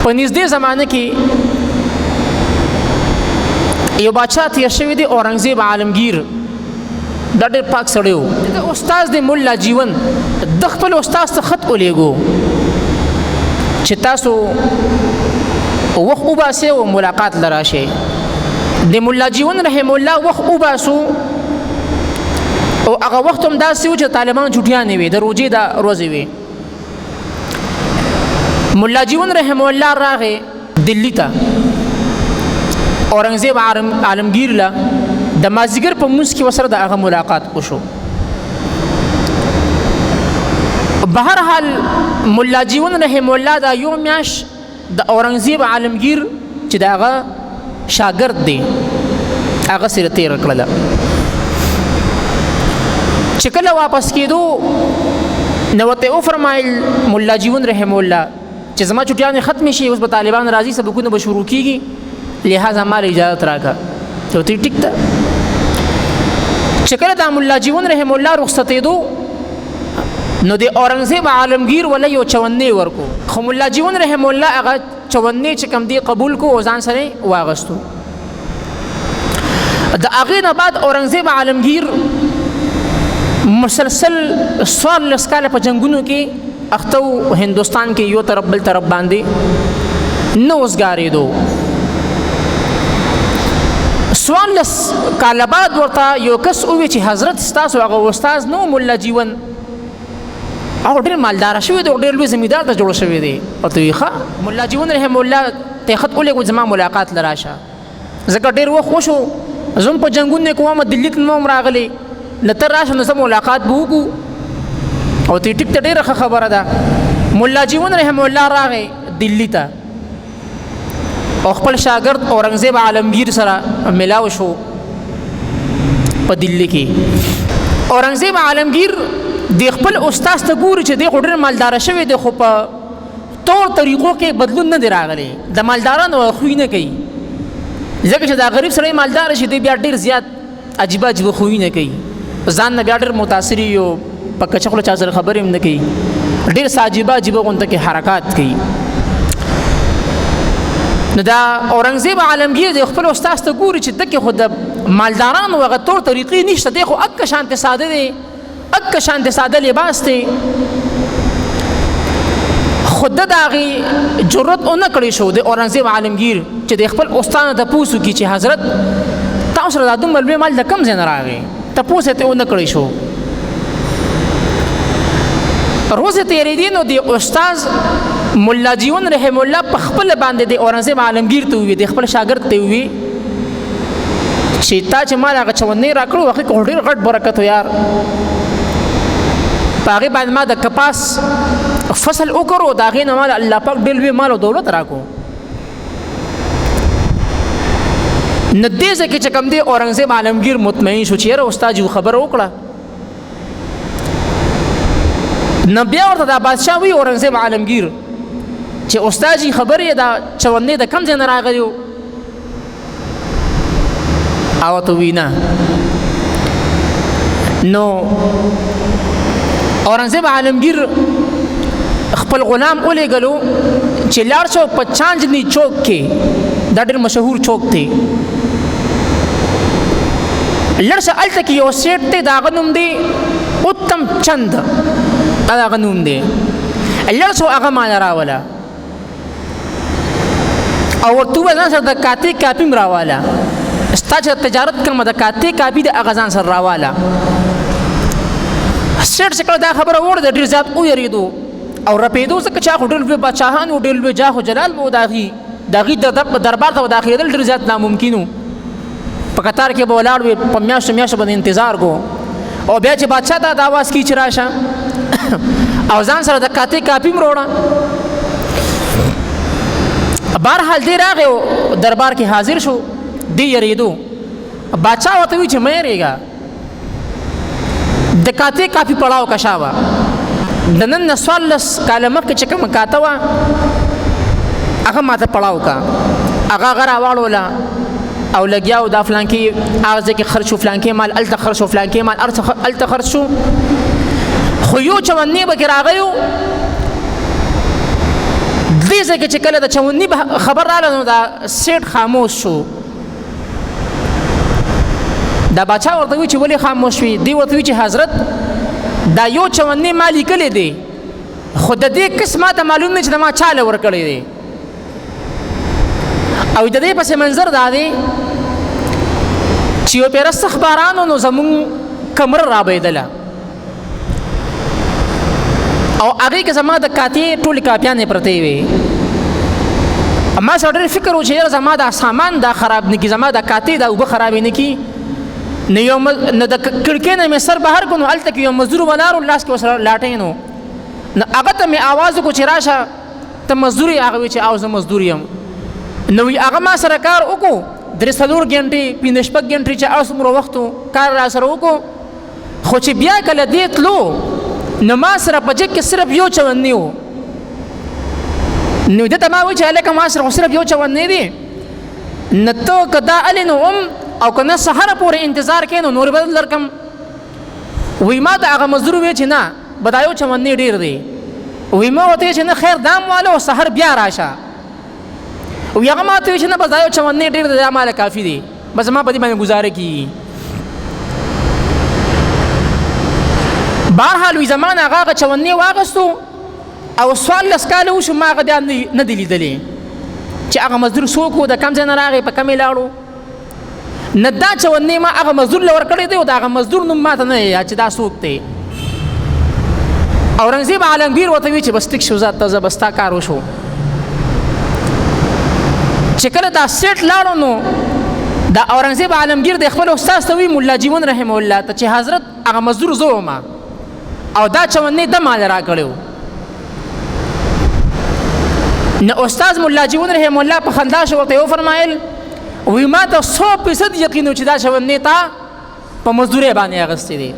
په نږدې زمانه کې یو بادشاہ تیر شوی دی اورنګزیب عالمگیر دا ډېر پاک سړی و د استاد د مولا جیون د خپل استاد ته خط ولیږو چې تاسو وخت وباسئ او ملاقات لراشئ د مولا جیون رحم الله وخت وباسو او هغه وخت هم داسې و چې طالبان چوټیانې وي د روژې دا ورځې وي مولا جیون رحم الله راغی دلی ته اورنګزیب عالمگیر له د مازدیګر په منځ کې ورسره د هغه ملاقات وشو بهرحال مولا جیون رحم الله دا یو میاشت د اورنګزیب عالمگیر چې د هغه شاګرد دی هغه سره تیر کړله چې کله واپس کېدو نو ورته وفرمایل مولا جیون رحم الله چې زما چټیانې ختمې شي اوس به طالبان راځي سبقونه به شروع کېږي لہذا مال اجازت راکړه ته ټیک ده چې کله د مولا جیون رحم الله رخصتېدو نو د اورنګزیب عالمگیر ولا یو 54 ورکو خو مولا جیون رحم الله هغه 54 چې کم دی قبول کو او ځان سره واغستو د هغې نه بعد اورنګزیب عالمگیر مسلسل 14 کاله په جنگونو کې اخته هندوستان کې یو طرف بل طرف باندې نو وزګارېدو 14 کاله بعد ورته یو کس ووی چې حضرت ستاسو هغه استاد نو مولا جیون او ډېر مالدار شوی دی او ډېر لوی زمیندار ته جوړ شوی دی ورته وی ښه مولا جیون رحم الله ته خط ولېږو زما ملاقات لراشه ځکه ډېر وخت وشو زم په جنګونو کوم دلی ته نوم راغلی لته راشه نو سم ملاقات به وکړو او ته ټیک ته ډېره خبره ده مولا جیون رحم الله راغی دلی ته او خپل شاګرد اورنګزیب عالمگیر سره ملاو شو په دلی کې اورنګزیب عالمگیر د خپل استاد ته ګوري چې د ډېر مالدار شوی دی خو په طور طریقو کې بدلون نه دی راغلی د مالدارانو خوی نه کوي ځکه چې دا غریب سړی مالدار شي دی بیا ډېر زیات عجیب عجیب خوی نه کوي ځان نه بیا ډېر متاثر یو په کچه خوله چا سره خبرې هم نه کوي ډېر عجیبه عجیبه غونډه کې حرکات کوي نو دا اورنګزیب عالمگیر د خپل استاد ته ګوري چې دغه خو د مالدارانو هغه طور طریقې نشته دی خو اک شانته ساده دی اک شانته ساده لباس دی خود داغي جرأت اون کړی شو د اورنګزیب عالمگیر چې د خپل استاد ته پوښتنه کوي چې حضرت تاسو را د دومره مال د کم ځای نه راغی ته پوښتنه ته اون کړی شو روزه تیرې دي نو د استاد مولا جیون رحم الله په خپل باندې د اورنګزیب عالمگیر ته وی د خپل شاګرد ته وی چې تا چې مال هغه 54 راکړو وخت کو ډېر غټ برکت و یار پاغه باندې ما د کپاس فصل وکړو دا غي نه مال الله پاک ډېر لوی مال او دولت راکو ندیزه کې چې کوم دی اورنګزیب عالمگیر مطمئن شو چې استاد یو خبر وکړه نبی ورته دا بادشاہ وی اورنګزیب عالمگیر چې استاد جی خبرې دا 54 د کم ځای نه راغلیو او ته وینا نو اورنګزیب عالمگیر خپل غلام ولېږلو چې لاړ شو په چاندنی چوک کې دا ډېر مشهور چوک دی لړ شه الته کې یو سیټ دی دا غنوم دی اتم چند دا غنوم دی لړ شو هغه مان راولا او ورته ځان سره د کاتی کاپی راواله ستاسو تجارت کوم د کاتی کاپی د اغازان سره راواله سیټ څخه دا خبره وره د ډیر زیات او یریدو او رپیدو څخه چا هډل په بادشاہان او ډیر لوی جاه جلال مو داغي دربار ته داخليدل ډیر زیات ناممکنو په قطار کې بولاړ په میاشتو باندې انتظار کو او بیا چې بادشاہ ته د आवाज کی چراشه او ځان سره د کاتی کاپی مروړه بهرحال دی راغی دربار کې حاضر شو دی یریدو بادشاہ وته وی چې مې ریګا د کاتی کاپی پړاو کشاوه د نن 14 کاله مخکې چې کوم کاته وا هغه ماته پړاو کا هغه غره واړوله او لګیاو دا فلان کې هغه ځکه خرج شو فلان کې مال الته خرج شو فلان کې مال الته خرج شو خو یو 54 به راغیو دې ځای کې چې کله د چوندني خبر راغله نو دا سیټ خاموش شو. دا باچا ورته وی چې ولې خاموش وي؟ دی ورته وی چې حضرت دا یو چوندني ما لیکلی دی خو د دې کس ما ته معلوم نه چې د ما چاله ورکړی دی او د دې پسې منظر دا دی چې یو پیره سخت باران نو زمونږ کمره رابهېدله او هغې کې زما د کاتې ټولې کاپیانې پرتې وې. ما سره ډېر فکر و چې یاره زما دا سامان دا خراب نه کړي، زما دا کاتې دا اوبه خرابې نه کړي. نه د کړکۍ نه مې سر بهر کړو نو هلته کې یو مزدور ولاړ و لاس کې ورسره لاټۍ نو هغه ته مې آواز وکړو چې راشه ته مزدور یې؟ هغه وی چې او زه مزدور یم. نو هغه ما سره کار وکړو 3-4 غنټې 5-6 غنټې چې اوس څومره وخت کار را سره وکړو. خو چې بیا کله دې تلو نو ما سره په جیب کې صرف یو چوندنی و. نو دته ما وی چې هلکه ما سره خو صرف یو چوندنی دی، نه ته که دا هلې نو او که نه سهاره پورې انتظار کوې نو نور به درکړم. وی ما ته هغه مزدور وی چې نه به دا یو چوندنی ډېر دی. وی ما ورته چې نه خیر دام واله او سهار بیا راشه. وی هغه ما ته وی چې نه بس دا یو چوندنی ډېر دی، دا ماله کافي دی، بس ما په دې باندې ګزاره کېږي. بهرحال وی زمان هغه چوندنی واغستو او 14 کاله وشو ما هغه بیا نه دی لیدلی چې هغه مزدور څوک و، د کوم ځای نه راغی، په کومې لاړو. نه دا چوندنی ما هغه مزدور له ورکړی دی او د هغه مزدور نوم ما ته نه یاد چې دا څوک دی. اورنګزیب عالمګیر ورته وی چې بس ټیک شو ذات ته زه بس تا کار وشو. چې کله دا سیټ لاړو نو دا اورنګزیب عالمګیر د خپل استاد ته وی مولا جیون رحمه الله ته چې حضرت هغه مزدور زه وم او دا چوندنی د مال را کړو. نو استاد مولا جیون رحمه الله په خندا شو ورته وفرمایل وی ما ته 100% یقین و چې دا چوندنی تا په مزدورۍ باندې اغستې دی.